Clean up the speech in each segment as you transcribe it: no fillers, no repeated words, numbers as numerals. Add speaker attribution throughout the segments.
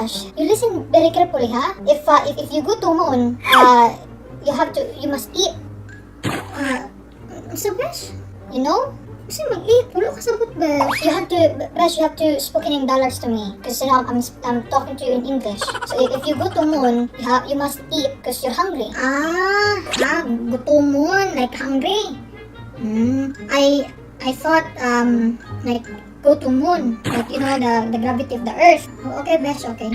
Speaker 1: Bash, you listen very carefully, ha? If you go to moon, you must eat. So Bash, you know? Kasi mag-eat, wala ka sabot, Bash. You have to speak in dollars to me. Because you know, I'm talking to you in English. So if you go to moon, you must eat because you're hungry. Go to moon, like hungry. I thought, like, go to moon. Like, you know, the gravity of the earth. Oh, okay, Bash, okay.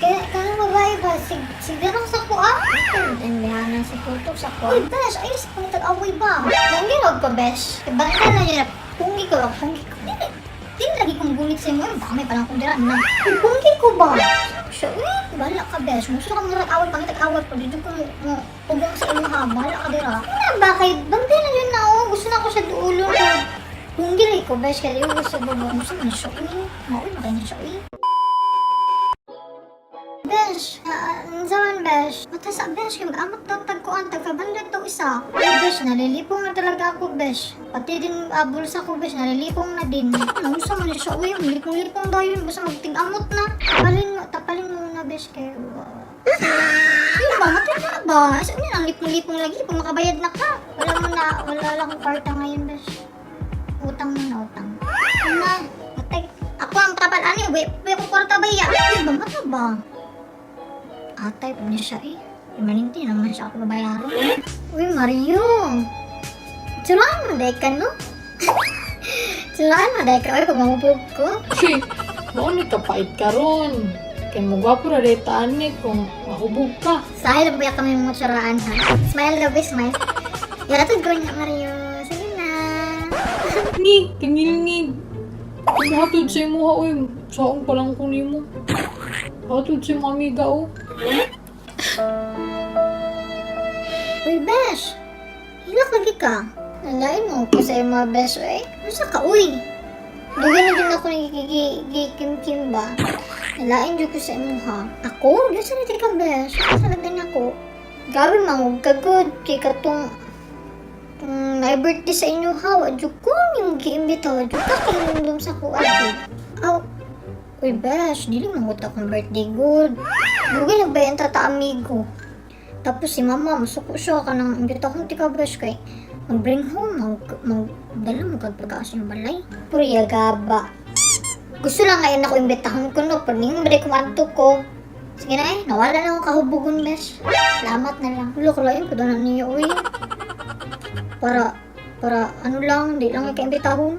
Speaker 1: Kaya mabahay ba? Siguro sa ko Then na si Kultok sa ko. Uy, Besh, ayos kung tag-away ba? Nangirog ko, Besh. Bangka na yun na, punggi ko. Di lagi kong gunit sa inyo. Dami pa lang kong dira. Punggi ko ba? So, bala ka, Besh. Gusto ka mga tag-away, pang tag-away ko. Dito ko pugong sa inyo ha. Bala ka dira. Bakit? Bangka na yun na, Gusto na ko sa duulo. Punggi rin ko, Besh. Kaya yung gusto mo. Gusto mo na siya, Mauwi mo kayo na siya, Besh, zaman Besh. Matasa Besh, kaya mag-amot daw tagkuan, tagkabandad daw isa. Besh, nalilipong na talaga ako, Besh. Pati din bulsa ko, Besh, nalilipong na din. Ano, gusto mo na siya, lipong-lipong daw yun. Basta magting-amot na. Tapalin mo na, Besh, kayo. Ano ba, matay na ba? Saan yun ang lipong-lipong lagi? Kung makabayad na ka. Wala lang akong kwarta ngayon, Besh. Utang mo na, Ano, matay. Ako ang papalaan eh, may akong kwarta ba iya? Ano ba, mata ba? Atay po niya siya Maninti naman siya ako babayaran. Uy, Mario! Tsuraan mo dahi ka, no? Tsuraan mo dahi ka, pag mamupog ko.
Speaker 2: Mo ni kapait ka ron. Kaya magwapo na rin taan kung mahubog ka.
Speaker 1: Sahil ba kami mga tsuraan, ha? Smile daw, smile. Yaratod ko niya, Mario. Sige na.
Speaker 2: Ni, kingilingig. Hatod sa imo ha, Saong pa lang kunin mo. Hatod sa mga amiga,
Speaker 1: Uy, Besh! Hilak lagi ka. Nalain mo ko sa mga Besh, Masa ka, Dugay na din ako nagkikimkim ba? Nalain dyan ko sa imo, ha? Ako? Diyan sa natin ka, Besh. Salagdan ako. Gabi mang kagod kay katong may birthday sa inyo, ha? Wadyo ko yung giimbita. Wadyo ka kinundum sa ko, Uy, Besh, dili mangut akong birthday good. Dugay nagbayan tata amigo. Tapos si mama, masuko siya ka nang imbita kong tika, Besh, kay mag-bring home, magdala mo kagpagkaas yung balay. Puriya gaba. Gusto lang ngayon ako imbitahan ko, no? Pero hindi mo kumanto ko. Sige na nawala na akong kahubugon, Besh. Salamat na lang. Ulo, kalain ko doon na niyo, Para ano lang, di lang ikaimbitahon.